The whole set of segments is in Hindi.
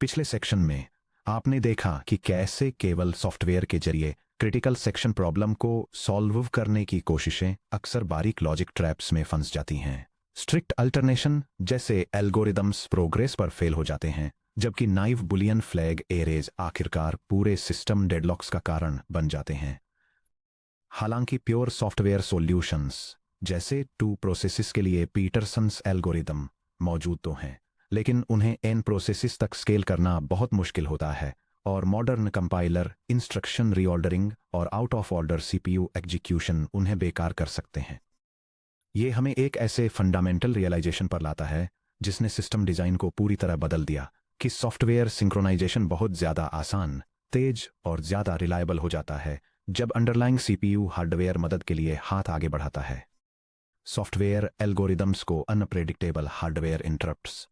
पिछले सेक्शन में आपने देखा कि कैसे केवल सॉफ्टवेयर के जरिए क्रिटिकल सेक्शन प्रॉब्लम को सॉल्व करने की कोशिशें अक्सर बारीक लॉजिक ट्रैप्स में फंस जाती हैं। स्ट्रिक्ट अल्टरनेशन जैसे एल्गोरिदम्स प्रोग्रेस पर फेल हो जाते हैं, जबकि नाइव बुलियन फ्लैग एरेज आखिरकार पूरे सिस्टम डेडलॉक्स का कारण बन जाते हैं। हालांकि प्योर सॉफ्टवेयर सॉल्यूशंस जैसे टू प्रोसेसेस के लिए पीटरसन्स एल्गोरिदम मौजूद तो हैं, लेकिन उन्हें एन प्रोसेसेस तक स्केल करना बहुत मुश्किल होता है और मॉडर्न कंपाइलर, इंस्ट्रक्शन रीऑर्डरिंग और out of order CPU execution उन्हें बेकार कर सकते हैं। ये हमें एक ऐसे फंडामेंटल रियलाइजेशन पर लाता है जिसने सिस्टम डिजाइन को पूरी तरह बदल दिया कि सॉफ्टवेयर सिंक्रोनाइजेशन बहुत ज्यादा आसान, तेज और ज्यादा रिलायबल हो जाता है जब अंडरलाइंग सीपीयू हार्डवेयर मदद के लिए हाथ आगे बढ़ाता है। सॉफ्टवेयर एल्गोरिदम्स को अनप्रेडिक्टेबल हार्डवेयर इंटरप्ट्स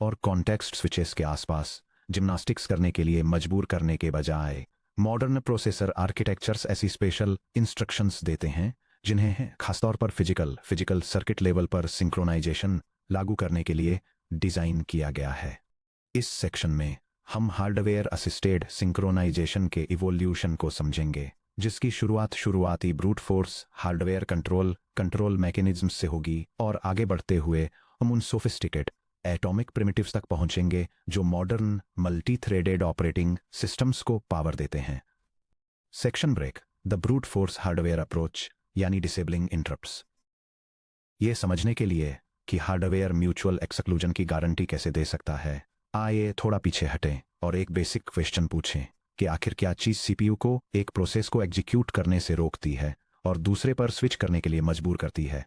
और कॉन्टेक्स्ट स्विचेस के आसपास जिम्नास्टिक्स करने के लिए मजबूर करने के बजाय मॉडर्न प्रोसेसर आर्किटेक्चर्स ऐसी स्पेशल इंस्ट्रक्शंस देते हैं जिन्हें खासतौर पर फिजिकल सर्किट लेवल पर सिंक्रोनाइजेशन लागू करने के लिए डिजाइन किया गया है। इस सेक्शन में हम हार्डवेयर असिस्टेड सिंक्रोनाइजेशन के इवोल्यूशन को समझेंगे, जिसकी शुरुआती brute force hardware control mechanism से होगी और आगे बढ़ते हुए हम उन सोफिस्टिकेट एटॉमिक प्रिमिटिव्स तक पहुंचेंगे जो modern multi threaded operating systems को पावर देते हैं। Section break, the brute force hardware approach यानी डिसेबलिंग इंटरप्ट्स। यह समझने के लिए कि हार्डवेयर म्यूचुअल एक्सक्लूजन की गारंटी कैसे दे सकता है, आइए थोड़ा पीछे हटें और एक बेसिक क्वेश्चन पूछें कि आखिर क्या चीज सीपीयू को एक प्रोसेस को एग्जीक्यूट करने से रोकती है और दूसरे पर स्विच करने के लिए मजबूर करती है।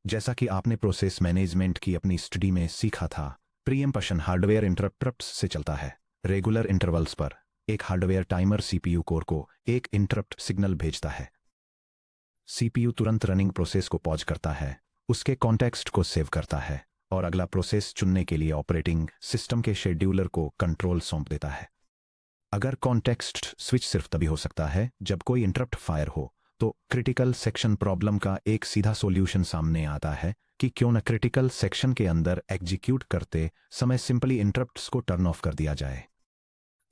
जैसा कि आपने प्रोसेस मैनेजमेंट की अपनी स्टडी में सीखा था, प्रीएम्पशन हार्डवेयर इंटरप्ट्स से चलता है। रेगुलर इंटरवल्स पर एक हार्डवेयर टाइमर सीपीयू कोर को एक इंटरप्ट सिग्नल भेजता है। सीपीयू तुरंत रनिंग प्रोसेस को पॉज करता है, उसके कॉन्टेक्स्ट को सेव करता है और अगला प्रोसेस चुनने के लिए ऑपरेटिंग सिस्टम के शेड्यूलर को कंट्रोल सौंप देता है। अगर कॉन्टेक्स्ट स्विच सिर्फ तभी हो सकता है जब कोई इंटरप्ट फायर हो, तो क्रिटिकल सेक्शन प्रॉब्लम का एक सीधा सॉल्यूशन सामने आता है कि क्यों न क्रिटिकल सेक्शन के अंदर एग्जीक्यूट करते समय सिंपली इंटरप्ट्स को टर्न ऑफ कर दिया जाए।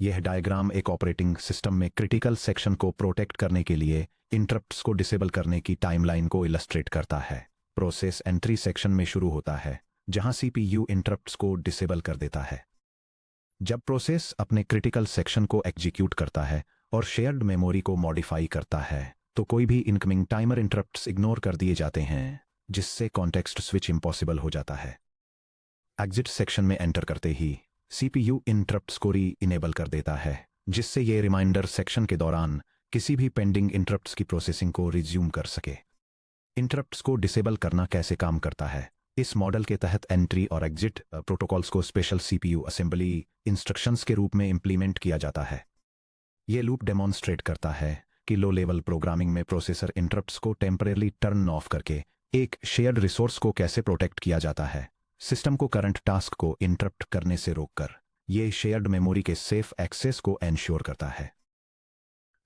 यह डायग्राम एक ऑपरेटिंग सिस्टम में क्रिटिकल सेक्शन को प्रोटेक्ट करने के लिए इंटरप्ट्स को डिसेबल करने की टाइमलाइन को इलस्ट्रेट करता है। प्रोसेस एंट्री सेक्शन में शुरू होता है, जहां सीपीयू इंटरप्ट्स को डिसेबल कर देता है। जब प्रोसेस अपने क्रिटिकल सेक्शन को एग्जीक्यूट करता है और शेयर्ड मेमोरी को मॉडिफाई करता है, तो कोई भी इनकमिंग टाइमर इंटरप्ट्स इग्नोर कर दिए जाते हैं, जिससे कॉन्टेक्स्ट स्विच इम्पॉसिबल हो जाता है। एग्जिट सेक्शन में एंटर करते ही सीपीयू इंटरप्ट्स को री इनेबल कर देता है, जिससे ये रिमाइंडर सेक्शन के दौरान किसी भी पेंडिंग इंटरप्ट्स की प्रोसेसिंग को रिज्यूम कर सके। इंटरप्ट्स को डिसेबल करना कैसे काम करता है? इस मॉडल के तहत एंट्री और एग्जिट प्रोटोकॉल्स को स्पेशल सीपीयू असेंबली इंस्ट्रक्शंस के रूप में इंप्लीमेंट किया जाता है। यह लूप डेमोन्स्ट्रेट करता है कि लो लेवल प्रोग्रामिंग में प्रोसेसर इंटरप्ट्स को टेम्परेली टर्न ऑफ करके एक शेयर्ड रिसोर्स को कैसे प्रोटेक्ट किया जाता है, सिस्टम को करंट टास्क को इंटरप्ट करने से रोककर। यह शेयर्ड मेमोरी के सेफ एक्सेस को एंश्योर करता है।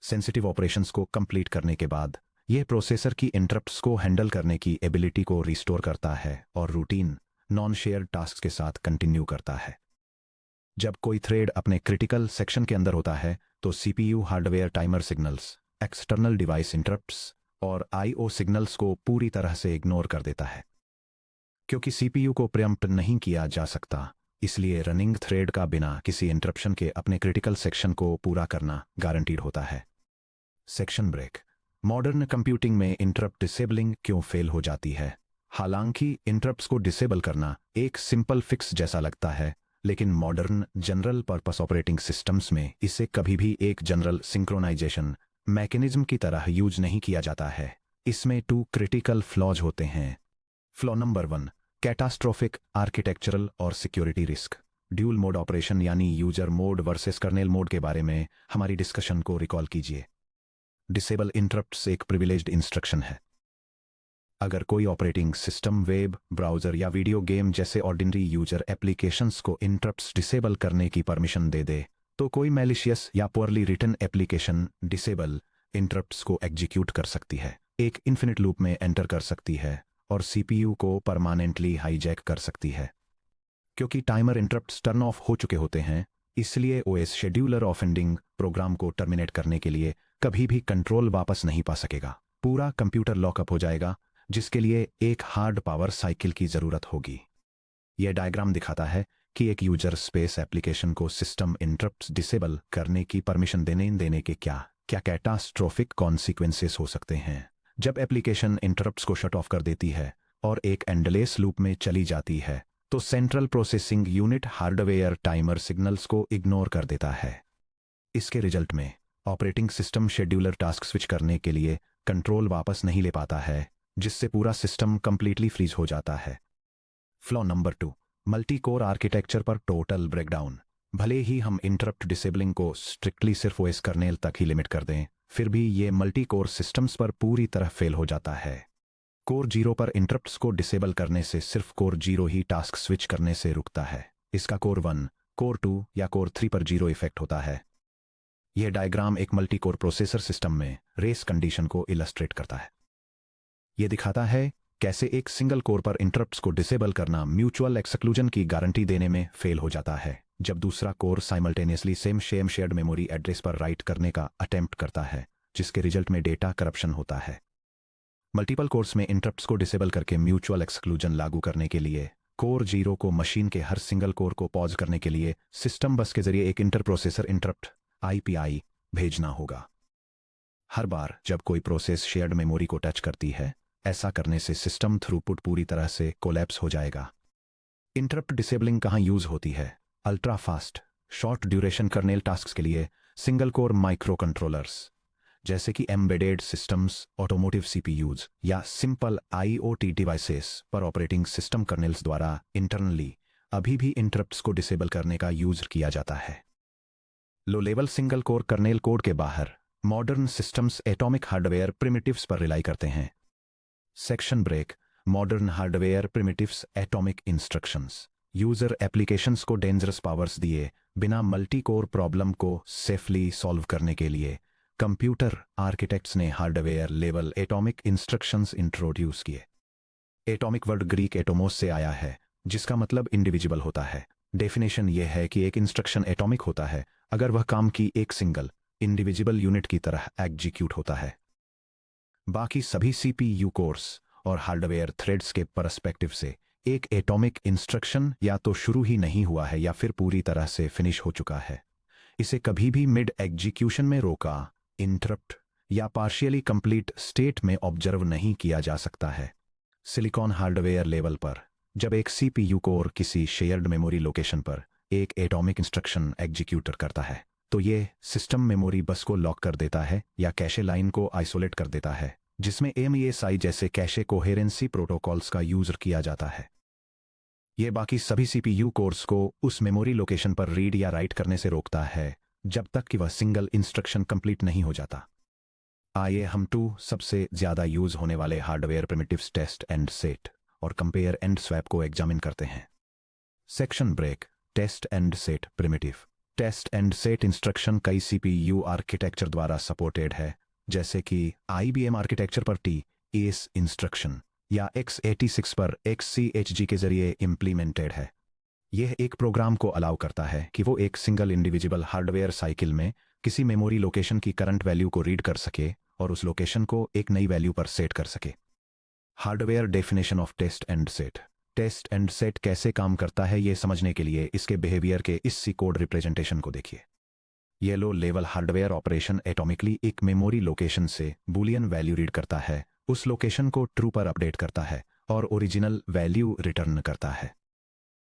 सेंसिटिव ऑपरेशंस को कंप्लीट करने के बाद यह प्रोसेसर की इंटरप्ट्स को हैंडल करने की एबिलिटी को रिस्टोर करता है और रूटीन नॉन शेयर्ड टास्क के साथ कंटिन्यू करता है। जब कोई थ्रेड अपने क्रिटिकल सेक्शन के अंदर होता है, तो CPU hardware timer signals, external device interrupts और आईओ सिग्नल्स को पूरी तरह से इग्नोर कर देता है। क्योंकि सीपीयू को प्रीएम्प्ट नहीं किया जा सकता, इसलिए रनिंग थ्रेड का बिना किसी इंटरप्शन के अपने क्रिटिकल सेक्शन को पूरा करना गारंटीड होता है। सेक्शन ब्रेक, मॉडर्न कंप्यूटिंग में इंटरप्ट डिसेबलिंग क्यों फेल हो जाती है? हालांकि इंटरप्ट्स को डिसेबल करना एक सिंपल फिक्स जैसा लगता है, लेकिन modern general purpose operating systems में इसे कभी भी एक जनरल सिंक्रोनाइजेशन मैकेनिज्म की तरह यूज नहीं किया जाता है। इसमें 2 क्रिटिकल फ्लॉज होते हैं। फ्लॉ नंबर 1, कैटास्ट्रोफिक आर्किटेक्चरल और security risk. Dual mode operation यानी user mode versus kernel mode के बारे में हमारी डिस्कशन को रिकॉल कीजिए। डिसेबल इंटरप्ट्स एक प्रिविलेज्ड इंस्ट्रक्शन है। अगर कोई ऑपरेटिंग सिस्टम वेब ब्राउज़र या वीडियो गेम जैसे ऑर्डिनरी यूजर एप्लीकेशंस को इंटरप्ट्स डिसेबल करने की परमिशन दे दे, तो कोई मैलिशियस या poorly written application disable interrupts को एग्जीक्यूट कर सकती है, एक इन्फिनिट लूप में एंटर कर सकती है और सीपीयू को परमानेंटली हाईजैक कर सकती है। क्योंकि टाइमर इंटरप्ट्स टर्न ऑफ हो चुके होते हैं, इसलिए OS scheduler offending program को टर्मिनेट करने के लिए कभी भी कंट्रोल वापस नहीं पा सकेगा। पूरा कंप्यूटर लॉकअप हो जाएगा, जिसके लिए एक हार्ड पावर साइकिल की जरूरत होगी। यह डायग्राम दिखाता है कि एक यूजर स्पेस एप्लीकेशन को सिस्टम इंटरप्ट्स डिसेबल करने की परमिशन देने के क्या क्या कैटास्ट्रोफिक कॉन्सिक्वेंसेस हो सकते हैं। जब एप्लीकेशन इंटरप्ट्स को शट ऑफ कर देती है और एक एंडलेस लूप में चली जाती है, तो central processing unit hardware timer signals को इग्नोर कर देता है। इसके रिजल्ट में operating system scheduler task switch करने के लिए कंट्रोल वापस नहीं ले पाता है, जिससे पूरा सिस्टम कंप्लीटली फ्रीज हो जाता है। Flaw number 2, multi core architecture पर टोटल ब्रेकडाउन। भले ही हम इंटरप्ट डिसेबलिंग को स्ट्रिक्टली सिर्फ ओएस कर्नेल तक ही लिमिट कर दें, फिर भी ये मल्टी कोर सिस्टम्स पर पूरी तरह फेल हो जाता है। कोर 0 पर इंटरप्ट्स को डिसेबल करने से सिर्फ कोर 0 ही टास्क स्विच करने से रुकता है। इसका कोर 1, कोर 2 या कोर 3 पर 0 इफेक्ट होता है। यह डायग्राम एक मल्टी कोर प्रोसेसर सिस्टम में रेस कंडीशन को इलस्ट्रेट करता है। यह दिखाता है कैसे एक सिंगल कोर पर इंटरप्ट्स को डिसेबल करना म्यूचुअल एक्सक्लूजन की गारंटी देने में फेल हो जाता है, जब दूसरा core simultaneously same shared memory address पर राइट करने का अटेम्प्ट करता है, जिसके रिजल्ट में डेटा करप्शन होता है। मल्टीपल कोर्स में इंटरप्ट्स को डिसेबल करके म्यूचुअल एक्सक्लूजन लागू करने के लिए कोर 0 को मशीन के हर सिंगल कोर को पॉज करने के लिए सिस्टम बस के जरिए एक इंटर प्रोसेसर इंटरप्ट IPI भेजना होगा। हर बार जब कोई प्रोसेस शेयर्ड मेमोरी को टच करती है, ऐसा करने से सिस्टम थ्रूपुट पूरी तरह से कोलैप्स हो जाएगा। इंटरप्ट डिसेबलिंग कहाँ यूज होती है? Ultra fast short duration kernel tasks के लिए सिंगल कोर माइक्रो कंट्रोलर्स जैसे कि एम्बेडेड सिस्टम्स, ऑटोमोटिव CPUs या सिंपल IoT डिवाइसेस पर ऑपरेटिंग सिस्टम कर्नेल्स द्वारा इंटरनली अभी भी इंटरप्ट्स को डिसेबल करने का यूज किया जाता है। Low level single core kernel code के बाहर modern systems atomic hardware primitives पर रिलाई करते हैं। Section break, modern hardware primitives atomic instructions. User applications को डेंजरस पावर्स दिए बिना मल्टी कोर प्रॉब्लम को सेफली सॉल्व करने के लिए कंप्यूटर आर्किटेक्ट्स ने hardware level atomic instructions introduce किए। एटॉमिक वर्ड ग्रीक एटोमोस से आया है, जिसका मतलब इंडिविजुअल होता है। डेफिनेशन यह है कि एक इंस्ट्रक्शन एटॉमिक होता है अगर वह काम की एक सिंगल इंडिविजुअल यूनिट की तरह एग्जीक्यूट होता है। बाकी सभी CPU कोर्स और हार्डवेयर थ्रेड्स के पर्सपेक्टिव से एक एटॉमिक इंस्ट्रक्शन या तो शुरू ही नहीं हुआ है या फिर पूरी तरह से फिनिश हो चुका है। इसे कभी भी मिड एग्जीक्यूशन में रोका, इंटरप्ट या पार्शियली कंप्लीट स्टेट में ऑब्जर्व नहीं किया जा सकता है। सिलिकॉन हार्डवेयर लेवल पर जब एक CPU कोर किसी शेयर्ड मेमोरी लोकेशन पर एक एटॉमिक इंस्ट्रक्शन एग्जीक्यूट करता है, तो ये सिस्टम मेमोरी बस को लॉक कर देता है या कैशे लाइन को आइसोलेट कर देता है, जिसमें MESI जैसे कैशे कोहेरेंसी प्रोटोकॉल्स का यूज किया जाता है। यह बाकी सभी CPU कोर्स को उस मेमोरी लोकेशन पर रीड या राइट करने से रोकता है जब तक कि वह सिंगल इंस्ट्रक्शन कंप्लीट नहीं हो जाता। आइए हम 2 सबसे ज्यादा यूज होने वाले hardware primitives test and set और कंपेयर एंड स्वैप को एग्जामिन करते हैं। Section break, test and set primitive. Test and set instruction कई CPU आर्किटेक्चर द्वारा सपोर्टेड है, जैसे कि IBM आर्किटेक्चर पर TACE इंस्ट्रक्शन या x86 पर XCHG के जरिए इम्प्लीमेंटेड है। यह एक प्रोग्राम को अलाउ करता है कि वो एक सिंगल इंडिविजुअल हार्डवेयर साइकिल में किसी मेमोरी लोकेशन की करंट वैल्यू को रीड कर सके और उस लोकेशन को एक नई वैल्यू पर सेट कर सके। Hardware definition of test and set. Test and set कैसे काम करता है ये समझने के लिए इसके बिहेवियर के इस C कोड रिप्रेजेंटेशन को देखिए। ये low level hardware operation atomically एक मेमोरी लोकेशन से बूलियन वैल्यू रीड करता है, उस लोकेशन को ट्रू पर अपडेट करता है और ओरिजिनल वैल्यू रिटर्न करता है।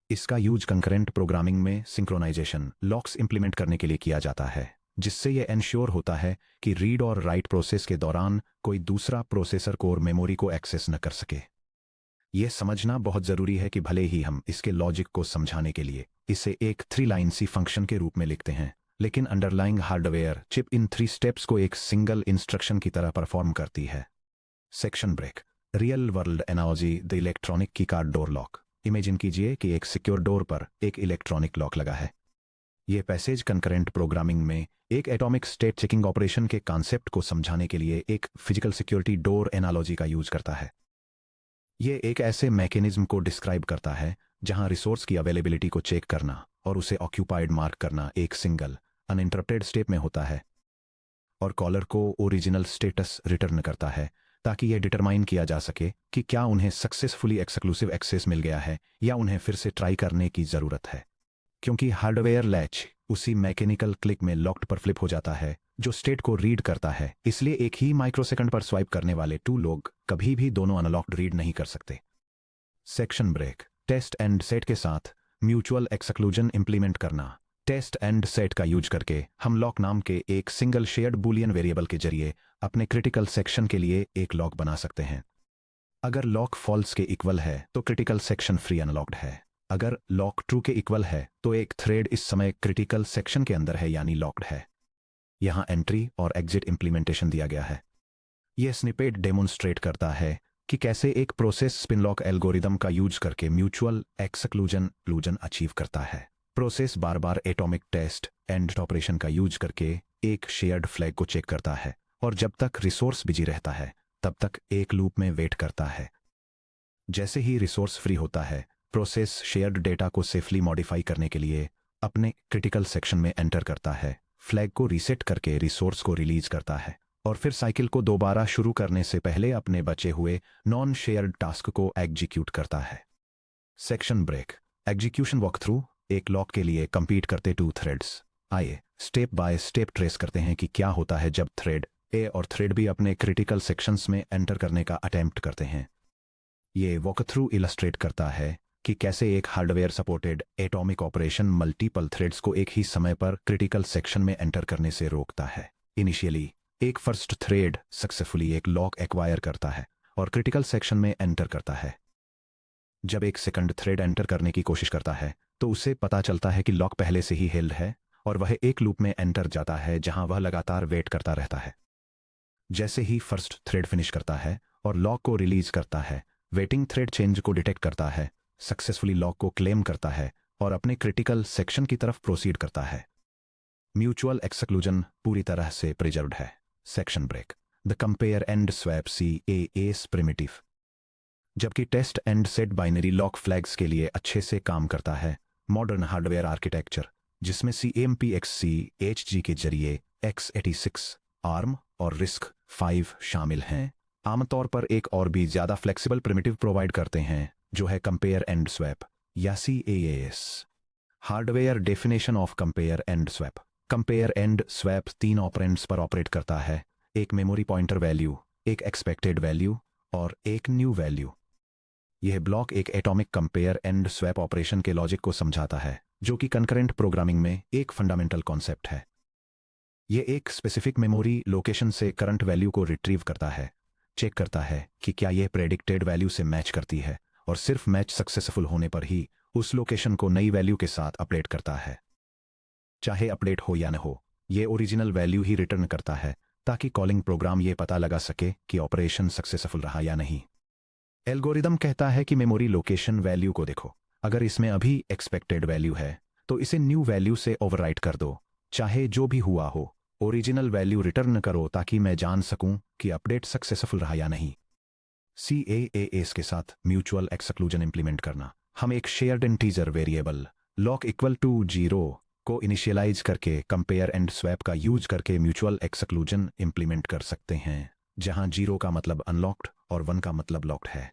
इसका यूज कंकरेंट प्रोग्रामिंग में सिंक्रोनाइजेशन लॉक्स इंप्लीमेंट करने के लिए किया जाता है, जिससे यह एंश्योर होता है कि रीड और राइट प्रोसेस के दौरान कोई दूसरा प्रोसेसर कोर मेमोरी को एक्सेस न कर सके। यह समझना बहुत जरूरी है कि भले ही हम इसके लॉजिक को समझाने के लिए इसे एक 3 लाइन C फंक्शन के रूप में लिखते हैं, लेकिन अंडरलाइंग हार्डवेयर चिप इन 3 स्टेप्स को एक सिंगल इंस्ट्रक्शन की तरह परफॉर्म करती है। Section break, real world analogy, the electronic key card door lock. Imagine कीजिए कि एक सिक्योर डोर पर एक इलेक्ट्रॉनिक लॉक लगा है। यह पैसेज कंकरेंट प्रोग्रामिंग में एक एटॉमिक स्टेट चेकिंग ऑपरेशन के कॉन्सेप्ट को समझाने के लिए एक फिजिकल सिक्योरिटी डोर एनालॉजी का यूज करता है। यह एक ऐसे मैकेनिज्म को डिस्क्राइब करता है जहां रिसोर्स की अवेलेबिलिटी को चेक करना और उसे ऑक्यूपाइड मार्क करना एक सिंगल अनइंटरप्टेड स्टेप में होता है और कॉलर को ओरिजिनल स्टेटस रिटर्न करता है ताकि यह डिटरमाइन किया जा सके कि क्या उन्हें सक्सेसफुली एक्सक्लूसिव एक्सेस मिल गया है या उन्हें फिर से ट्राई करने की ज़रूरत है। क्योंकि हार्डवेयर लैच उसी मैकेनिकल क्लिक में लॉक्ड पर फ्लिप हो जाता है जो स्टेट को रीड करता है, इसलिए एक ही माइक्रोसेकंड पर स्वाइप करने वाले टू लोग कभी भी दोनों अनलॉक्ड रीड नहीं कर सकते। Section break. Test and set के साथ म्यूचुअल एक्सक्लूजन इंप्लीमेंट करना। टेस्ट एंड सेट का यूज करके हम लॉक नाम के एक सिंगल शेयर्ड बूलियन वेरिएबल के जरिए अपने क्रिटिकल सेक्शन के लिए एक लॉक बना सकते हैं। अगर लॉक फॉल्स के इक्वल है तो क्रिटिकल सेक्शन फ्री अनलॉक्ड है। अगर लॉक ट्रू के इक्वल है तो एक थ्रेड इस समय क्रिटिकल सेक्शन के अंदर है यानी लॉक्ड है। यहां एंट्री और एग्जिट इंप्लीमेंटेशन दिया गया है। यह स्निपेट डेमोन्स्ट्रेट करता है कि कैसे एक प्रोसेस स्पिन लॉक एल्गोरिदम का यूज करके म्यूचुअल एक्सक्लूजन अचीव करता है। प्रोसेस बार बार एटॉमिक टेस्ट एंड ऑपरेशन का यूज करके एक शेयर्ड फ्लैग को चेक करता है और जब तक रिसोर्स बिजी रहता है तब तक एक लूप में वेट करता है। जैसे ही रिसोर्स फ्री होता है प्रोसेस शेयर्ड डेटा को सेफली मॉडिफाई करने के लिए अपने क्रिटिकल सेक्शन में एंटर करता है, फ्लैग को रीसेट करके रिसोर्स को रिलीज करता है और फिर साइकिल को दोबारा शुरू करने से पहले अपने बचे हुए नॉन शेयर्ड टास्क को एग्जीक्यूट करता है। Section break. Execution walk through. एक लॉक के लिए कंपीट करते टू थ्रेड्स। आइए स्टेप बाय स्टेप ट्रेस करते हैं कि क्या होता है जब थ्रेड ए और थ्रेड बी अपने क्रिटिकल सेक्शंस में एंटर करने का अटेम्प्ट करते हैं। ये वॉक थ्रू इलस्ट्रेट करता है कि कैसे एक hardware supported atomic operation multiple threads को एक ही समय पर क्रिटिकल सेक्शन में एंटर करने से रोकता है। इनिशियली एक फर्स्ट थ्रेड सक्सेसफुली एक लॉक एक्वायर करता है और क्रिटिकल सेक्शन में एंटर करता है। जब एक सेकंड थ्रेड एंटर करने की कोशिश करता है तो उसे पता चलता है कि लॉक पहले से ही हेल्ड है और वह एक लूप में एंटर जाता है जहां वह लगातार वेट करता रहता है। जैसे ही फर्स्ट थ्रेड फिनिश करता है और लॉक को रिलीज करता है, वेटिंग थ्रेड चेंज को डिटेक्ट करता है, सक्सेसफुली लॉक को क्लेम करता है और अपने क्रिटिकल सेक्शन की तरफ प्रोसीड करता है। म्यूचुअल एक्सक्लूजन पूरी तरह से प्रिजर्व्ड है। Section break. The compare and swap CAS primitive. जबकि test and set binary lock flags के लिए अच्छे से काम करता है, मॉडर्न हार्डवेयर आर्किटेक्चर जिसमें CMP XCHG के जरिए x86 ARM और RISC-V शामिल हैं, आमतौर पर एक और भी ज्यादा फ्लेक्सिबल प्रिमिटिव प्रोवाइड करते हैं जो है कंपेयर एंड स्वैप या CAS। Hardware definition of compare and swap. Compare and swap 3 operands पर ऑपरेट करता है, एक मेमोरी पॉइंटर वैल्यू, एक एक्सपेक्टेड वैल्यू और एक न्यू वैल्यू। यह ब्लॉक एक atomic compare and swap operation के लॉजिक को समझाता है जो कि कंकरेंट प्रोग्रामिंग में एक फंडामेंटल कॉन्सेप्ट है। यह एक स्पेसिफिक मेमोरी लोकेशन से करंट वैल्यू को रिट्रीव करता है, चेक करता है कि क्या यह प्रेडिक्टेड वैल्यू से मैच करती है और सिर्फ मैच सक्सेसफुल होने पर ही उस लोकेशन को नई वैल्यू के साथ अपडेट करता है। चाहे अपडेट हो या न हो, यह ओरिजिनल वैल्यू ही रिटर्न करता है ताकि कॉलिंग प्रोग्राम यह पता लगा सके कि ऑपरेशन सक्सेसफुल रहा या नहीं। एल्गोरिदम कहता है कि मेमोरी लोकेशन वैल्यू को देखो, अगर इसमें अभी एक्सपेक्टेड वैल्यू है तो इसे न्यू वैल्यू से ओवरराइट कर दो, चाहे जो भी हुआ हो ओरिजिनल वैल्यू रिटर्न करो ताकि मैं जान सकूं कि अपडेट सक्सेसफुल रहा या नहीं। CAS के साथ म्यूचुअल एक्सक्लूजन इंप्लीमेंट करना। हम एक shared integer variable lock equal to 0 को इनिशियलाइज करके कंपेयर एंड स्वैप का यूज करके म्यूचुअल एक्सक्लूजन इंप्लीमेंट कर सकते हैं, जहां 0 का मतलब अनलॉक्ड और 1 का मतलब लॉक्ड है।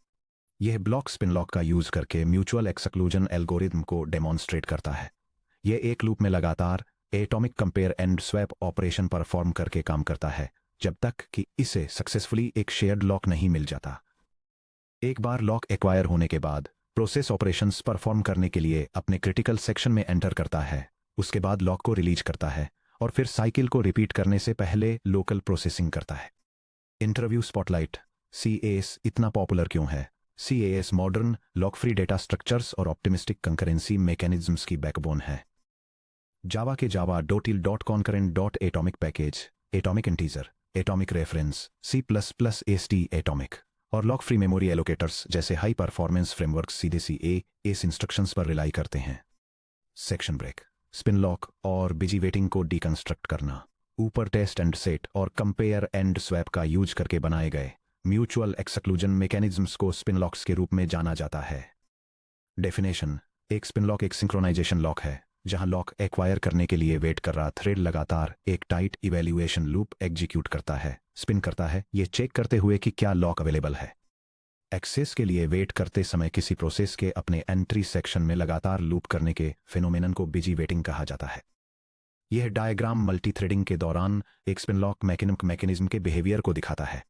यह ब्लॉक स्पिन लॉक का यूज करके म्यूचुअल एक्सक्लूजन एल्गोरिदम को डेमोन्स्ट्रेट करता है। यह एक लूप में लगातार atomic compare and swap operation perform करके काम करता है जब तक कि इसे सक्सेसफुली एक शेयर्ड लॉक नहीं मिल जाता। एक बार लॉक एक्वायर होने के बाद प्रोसेस ऑपरेशंस परफॉर्म करने के लिए अपने क्रिटिकल सेक्शन में एंटर करता है, उसके बाद लॉक को रिलीज करता है और फिर साइकिल को रिपीट करने से पहले लोकल प्रोसेसिंग करता है। Interview spotlight. CAS इतना पॉपुलर क्यों है? CAS modern lock free data structures और ऑप्टिमिस्टिक कंकरेंसी मैकेनिज्म्स की बैकबोन है। जावा के Java .concurrent.atomic package, atomic integer, atomic reference, C++AST atomic और लॉक फ्री मेमोरी एलोकेटर्स जैसे हाई परफॉर्मेंस फ्रेमवर्क्स सीधे CAS इंस्ट्रक्शंस पर रिलाई करते हैं। Section break. स्पिन लॉक और बिजी वेटिंग को डिकंस्ट्रक्ट करना। ऊपर टेस्ट एंड सेट और कंपेयर एंड स्वैप का यूज करके बनाए गए म्यूचुअल एक्सक्लूजन मैकेनिज्म्स को स्पिन लॉक्स के रूप में जाना जाता है। डेफिनेशन। एक स्पिन लॉक एक सिंक्रोनाइजेशन लॉक है जहां लॉक एक्वायर करने के लिए वेट कर रहा थ्रेड लगातार एक टाइट इवैल्यूएशन लूप एग्जीक्यूट करता है, स्पिन करता है, ये चेक करते हुए कि क्या लॉक अवेलेबल है। एक्सेस के लिए वेट करते समय किसी प्रोसेस के अपने एंट्री सेक्शन में लगातार लूप करने के फिनोमेनन को बिजी वेटिंग कहा जाता है। यह डायग्राम मल्टीथ्रेडिंग के दौरान एक स्पिन लॉक मैकेनिज्म के बिहेवियर को दिखाता है।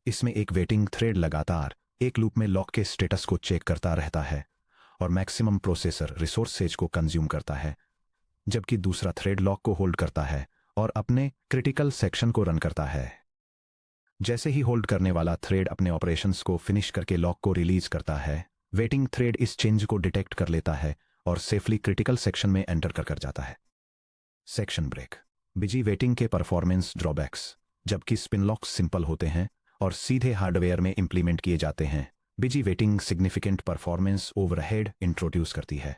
इसमें एक वेटिंग थ्रेड लगातार एक लूप में लॉक के स्टेटस को चेक करता रहता है और मैक्सिमम प्रोसेसर रिसोर्सेज को कंज्यूम करता है, जबकि दूसरा थ्रेड लॉक को होल्ड करता है और अपने क्रिटिकल सेक्शन को रन करता है। जैसे ही होल्ड करने वाला थ्रेड अपने ऑपरेशंस को फिनिश करके लॉक को रिलीज करता है, वेटिंग थ्रेड इस चेंज को डिटेक्ट कर लेता है और सेफली क्रिटिकल सेक्शन में एंटर कर जाता है। Section break. बिजी वेटिंग के परफॉर्मेंस ड्रॉबैक्स। जबकि स्पिन लॉक्स सिंपल होते हैं और सीधे हार्डवेयर में इंप्लीमेंट किए जाते हैं, busy waiting significant performance overhead introduce करती है।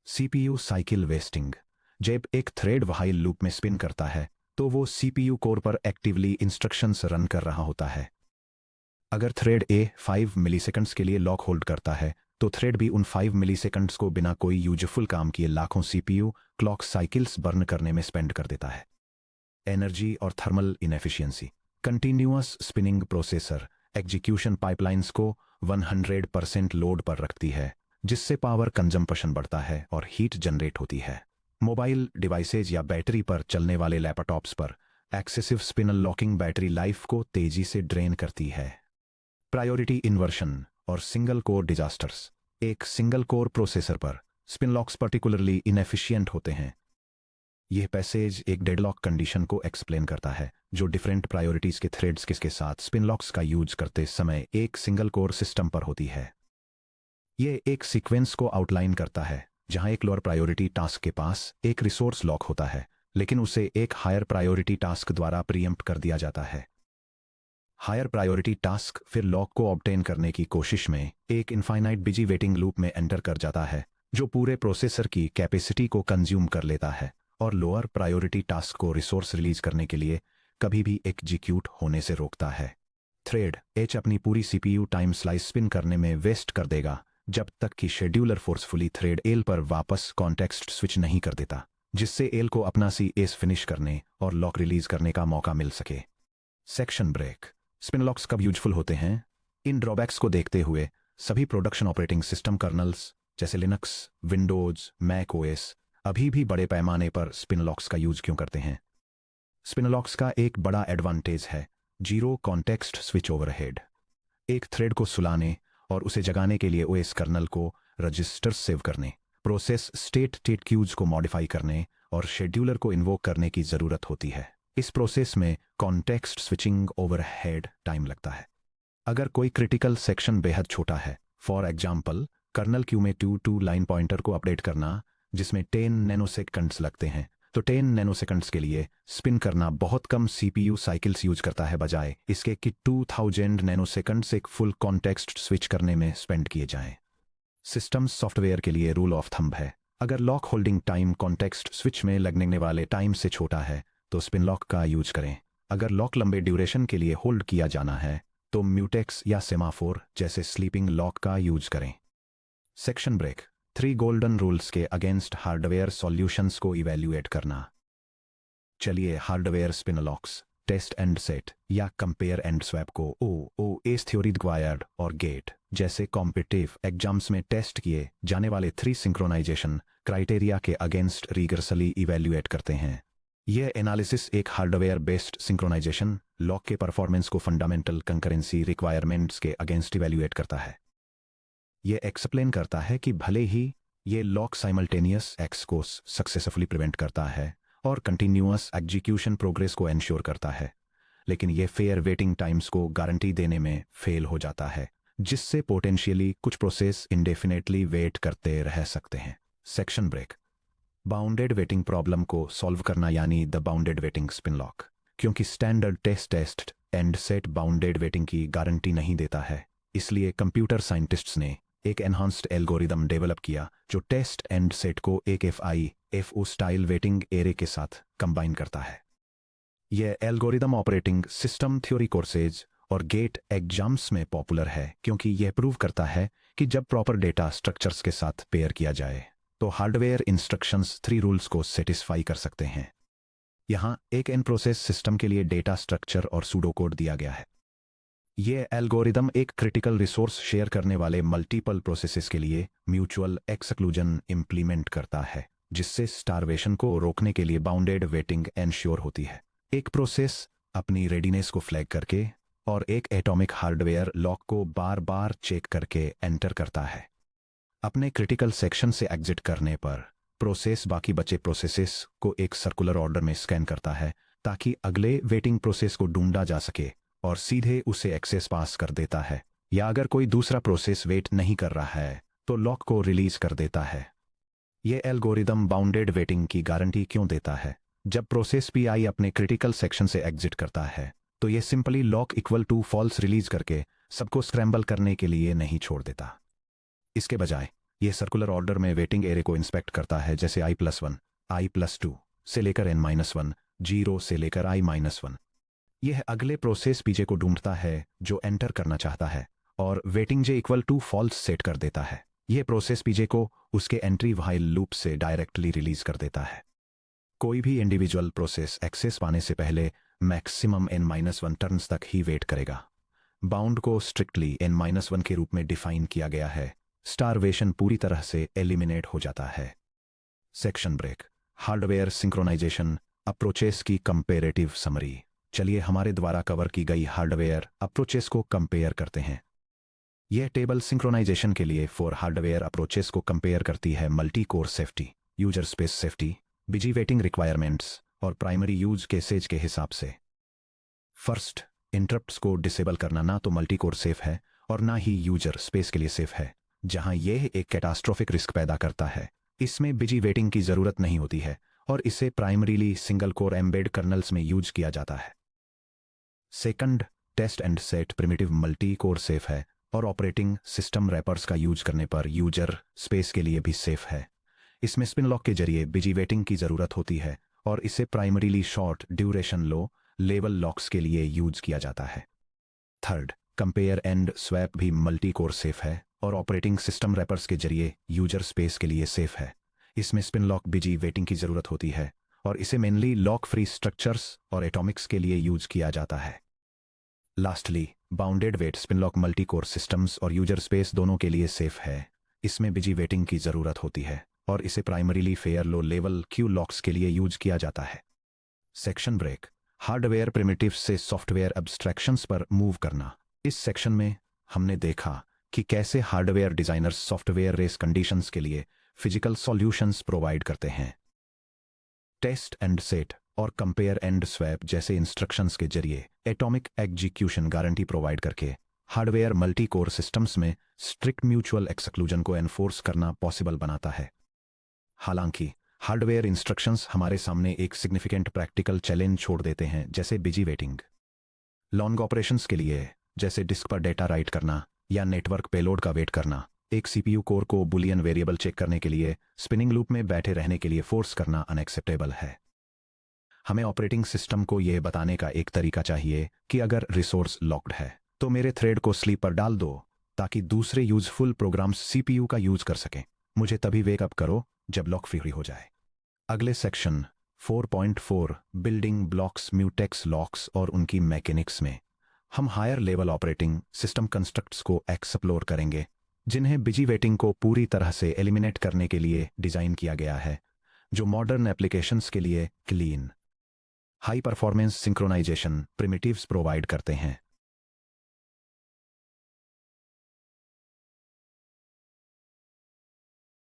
CPU cycle wasting. जब एक थ्रेड व्हाइल लूप में स्पिन करता है तो वो सीपीयू कोर पर एक्टिवली इंस्ट्रक्शंस रन कर रहा होता है। अगर थ्रेड ए 5 मिलीसेकंड्स के लिए लॉक होल्ड करता है तो थ्रेड बी उन 5 मिलीसेकंड्स को बिना कोई यूजफुल काम किए लाखों सीपीयू क्लॉक साइकिल्स बर्न करने में स्पेंड कर देता है। एनर्जी और thermal inefficiency. Continuous spinning processor execution pipelines को 100% लोड पर रखती है, जिससे पावर कंजम्पशन बढ़ता है और हीट जनरेट होती है। मोबाइल डिवाइसेज या बैटरी पर चलने वाले लैपटॉप्स पर excessive spinal locking battery life को तेजी से ड्रेन करती है। प्रायोरिटी इन्वर्शन और सिंगल कोर डिजास्टर्स। एक सिंगल कोर प्रोसेसर पर स्पिन लॉक्स पर्टिकुलरली इनएफिशिएंट होते हैं। यह पैसेज एक डेडलॉक कंडीशन को एक्सप्लेन करता है, जो डिफरेंट प्रायोरिटीज के थ्रेड्स के साथ स्पिन लॉक्स का यूज करते समय एक सिंगल कोर सिस्टम पर होती है। यह एक सीक्वेंस को आउटलाइन करता है जहां एक लोअर प्रायोरिटी टास्क के पास एक रिसोर्स लॉक होता है, लेकिन उसे एक हायर प्रायोरिटी टास्क द्वारा प्रीएम्प्ट कर दिया जाता है। हायर प्रायोरिटी टास्क फिर लॉक को ऑब्टेन करने की कोशिश में एक इनफाइनाइट बिजी वेटिंग लूप में एंटर कर जाता है, जो पूरे प्रोसेसर की कैपेसिटी को कंज्यूम कर लेता है और लोअर प्रायोरिटी टास्क को रिसोर्स रिलीज करने के लिए कभी भी एग्जीक्यूट होने से रोकता है। थ्रेड एच अपनी पूरी सीपीयू टाइम स्लाइस स्पिन करने में वेस्ट कर देगा जब तक कि शेड्यूलर फोर्सफुली थ्रेड एल पर वापस कॉन्टेक्स्ट स्विच नहीं कर देता, जिससे एल को अपना सी एस फिनिश करने और लॉक रिलीज करने का मौका मिल सके। Section break. स्पिन लॉक्स कब यूजफुल होते हैं? इन ड्रॉबैक्स को देखते हुए सभी प्रोडक्शन ऑपरेटिंग सिस्टम कर्नल्स जैसे लिनक्स, विंडोज, मैक ओएस अभी भी बड़े पैमाने पर स्पिन लॉक्स का यूज क्यों करते हैं? स्पिन लॉक्स का एक बड़ा एडवांटेज है जीरो कॉन्टेक्स्ट स्विच ओवरहेड। एक थ्रेड को सुलाने और उसे जगाने के लिए ओएस कर्नल को रजिस्टर सेव करने, प्रोसेस स्टेट क्यूज को मॉडिफाई करने और शेड्यूलर को इन्वोक करने की जरूरत होती है। इस प्रोसेस में कॉन्टेक्स्ट स्विचिंग ओवरहेड टाइम लगता है। अगर कोई क्रिटिकल सेक्शन बेहद छोटा है, फॉर एग्जाम्पल कर्नल क्यू में 2 लाइन पॉइंटर को अपडेट करना जिसमें 10 नैनोसेकंड्स लगते हैं, तो 10 नैनोसेकंड्स के लिए स्पिन करना बहुत कम सीपीयू साइकिल्स यूज करता है, बजाय इसके कि 2000 नैनोसेकंड्स एक फुल कॉन्टेक्स्ट स्विच करने में स्पेंड किए जाएं। सिस्टम सॉफ्टवेयर के लिए रूल ऑफ थंब है, अगर lock holding time context switch में लगने वाले टाइम से छोटा है तो स्पिन लॉक का यूज करें। अगर लॉक लंबे ड्यूरेशन के लिए होल्ड किया जाना है तो म्यूटेक्स या सेमाफोर जैसे स्लीपिंग लॉक का यूज करें। Section break. 3 गोल्डन रूल्स के अगेंस्ट हार्डवेयर सॉल्यूशंस को इवैल्यूएट करना। चलिए hardware spin locks, test and set या कंपेयर एंड स्वैप को ओएस थ्योरी रिक्वायर्ड और गेट जैसे कॉम्पिटिटिव एग्जाम्स में टेस्ट किए जाने वाले 3 सिंक्रोनाइजेशन क्राइटेरिया के अगेंस्ट रिगरसली इवैल्यूएट करते हैं। यह एनालिसिस एक हार्डवेयर बेस्ड सिंक्रोनाइजेशन लॉक के परफॉर्मेंस को फंडामेंटल कंकरेंसी रिक्वायरमेंट्स के अगेंस्ट इवैल्यूएट करता है। यह एक्सप्लेन करता है कि भले ही ये लॉक साइमल्टेनियस एक्स को सक्सेसफुली प्रिवेंट करता है और कंटिन्यूअस एग्जीक्यूशन प्रोग्रेस को एंश्योर करता है, लेकिन यह फेयर वेटिंग टाइम्स को गारंटी देने में फेल हो जाता है, जिससे पोटेंशियली कुछ प्रोसेस इंडेफिनेटली वेट करते रह सकते हैं। Section break. Bounded waiting problem को सॉल्व करना यानी the bounded waiting spin lock. क्योंकि standard test and set bounded waiting की गारंटी नहीं देता है, इसलिए कंप्यूटर साइंटिस्ट्स ने एक एनहांस्ड एल्गोरिदम डेवलप किया जो टेस्ट एंड सेट को एक FIFO स्टाइल वेटिंग एरे के साथ कंबाइन करता है। यह algorithm operating system theory courses और गेट एग्जाम्स में पॉपुलर है क्योंकि यह प्रूव करता है कि जब प्रॉपर डेटा स्ट्रक्चर्स के साथ पेयर किया जाए तो हार्डवेयर इंस्ट्रक्शंस 3 रूल्स को सेटिस्फाई कर सकते हैं। यहाँ एक इन प्रोसेस सिस्टम के लिए डेटा स्ट्रक्चर और सूडो कोड दिया गया है। ये एल्गोरिदम एक क्रिटिकल रिसोर्स शेयर करने वाले मल्टीपल प्रोसेसेस के लिए म्यूचुअल एक्सक्लूजन इंप्लीमेंट करता है, जिससे स्टारवेशन को रोकने के लिए बाउंडेड वेटिंग एंश्योर होती है। एक प्रोसेस अपनी रेडीनेस को फ्लैग करके और एक एटॉमिक हार्डवेयर लॉक को बार बार चेक करके एंटर करता है। अपने क्रिटिकल सेक्शन से एग्जिट करने पर प्रोसेस बाकी बचे प्रोसेसेस को एक सर्कुलर ऑर्डर में स्कैन करता है ताकि अगले वेटिंग प्रोसेस को ढूंढा जा सके और सीधे उसे एक्सेस पास कर देता है, या अगर कोई दूसरा प्रोसेस वेट नहीं कर रहा है तो लॉक को रिलीज कर देता है। यह एल्गोरिदम बाउंडेड वेटिंग की गारंटी क्यों देता है? जब प्रोसेस पीआई अपने क्रिटिकल सेक्शन से एग्जिट करता है तो यह simply lock equal to false release करके सबको स्क्रैम्बल करने के लिए नहीं छोड़ देता। इसके बजाय यह सर्कुलर ऑर्डर में वेटिंग एरे को इंस्पेक्ट करता है, जैसे i+1, i+2 से लेकर n-1, 0 से लेकर i-1। यह अगले प्रोसेस पीजे को ढूंढता है जो एंटर करना चाहता है और waiting j equal to false set कर देता है। यह प्रोसेस पीजे को उसके एंट्री व्हाइल लूप से डायरेक्टली रिलीज कर देता है। कोई भी इंडिविजुअल प्रोसेस एक्सेस पाने से पहले मैक्सिमम n-1 टर्न्स तक ही वेट करेगा। बाउंड को स्ट्रिक्टली n-1 के रूप में डिफाइन किया गया है। स्टारवेशन पूरी तरह से एलिमिनेट हो जाता है। Section break, hardware synchronisation approaches की कंपेरेटिव समरी। चलिए हमारे द्वारा कवर की गई हार्डवेयर अप्रोचेस को कंपेयर करते हैं। यह टेबल सिंक्रोनाइजेशन के लिए 4 हार्डवेयर अप्रोचेस को कंपेयर करती है multi core safety, user space safety, busy waiting requirements और प्राइमरी यूज केसेज के हिसाब से। फर्स्ट, इंटरप्ट्स को डिसेबल करना ना तो मल्टी कोर सेफ है और ना ही यूजर स्पेस के लिए सेफ है, जहां यह एक कैटास्ट्रोफिक रिस्क पैदा करता है। इसमें बिजी वेटिंग की जरूरत नहीं होती है और इसे primarily single core embed kernels में यूज किया जाता है। Second, test and set primitive multi core safe है और ऑपरेटिंग सिस्टम रैपर्स का यूज करने पर यूजर स्पेस के लिए भी सेफ है। इसमें स्पिन लॉक के जरिए बिजी वेटिंग की जरूरत होती है और इसे primarily short duration low level locks के लिए यूज किया जाता है। थर्ड, कंपेयर एंड स्वैप भी मल्टी कोर सेफ है और ऑपरेटिंग सिस्टम रैपर्स के जरिए यूजर स्पेस के लिए सेफ है। इसमें स्पिन लॉक बिजी वेटिंग की जरूरत होती है और इसे मेनली लॉक फ्री स्ट्रक्चर्स और एटॉमिक्स के लिए यूज किया जाता है। Lastly, bounded wait spin lock multi core systems और यूजर स्पेस दोनों के लिए सेफ है। इसमें बिजी वेटिंग की जरूरत होती है और इसे primarily fair low level queue locks के लिए यूज किया जाता है। सेक्शन ब्रेक, हार्डवेयर प्रिमिटिव से सॉफ्टवेयर एब्स्ट्रैक्शंस पर मूव करना। इस सेक्शन में हमने देखा कि कैसे hardware designers software race conditions के लिए फिजिकल सॉल्यूशंस प्रोवाइड करते हैं। टेस्ट एंड सेट और कंपेयर एंड स्वैप जैसे इंस्ट्रक्शंस के जरिए एटॉमिक एग्जीक्यूशन गारंटी प्रोवाइड करके हार्डवेयर मल्टी कोर सिस्टम्स में स्ट्रिक्ट म्यूचुअल एक्सक्लूजन को एनफोर्स करना पॉसिबल बनाता है। हालांकि हार्डवेयर इंस्ट्रक्शंस हमारे सामने एक सिग्निफिकेंट प्रैक्टिकल चैलेंज छोड़ देते हैं, जैसे बिजी वेटिंग। लॉन्ग ऑपरेशंस के लिए, जैसे डिस्क पर डेटा राइट करना या नेटवर्क पेलोड का वेट करना, एक सीपीयू कोर को बुलियन वेरिएबल चेक करने के लिए स्पिनिंग लूप में बैठे रहने के लिए फोर्स करना अनएक्सेप्टेबल है। हमें ऑपरेटिंग सिस्टम को यह बताने का एक तरीका चाहिए कि अगर रिसोर्स लॉक्ड है तो मेरे थ्रेड को स्लीप पर डाल दो ताकि दूसरे यूजफुल प्रोग्राम्स सीपीयू का यूज कर सकें। मुझे तभी वेकअप करो जब लॉक फ्री हो जाए। अगले section 4.4 building blocks mutex locks और उनकी मैकेनिक्स में हम higher level operating system constructs को एक्सप्लोर करेंगे, जिन्हें बिजी वेटिंग को पूरी तरह से एलिमिनेट करने के लिए डिजाइन किया गया है, जो मॉडर्न एप्लीकेशंस के लिए clean high performance synchronization primitives provide करते हैं।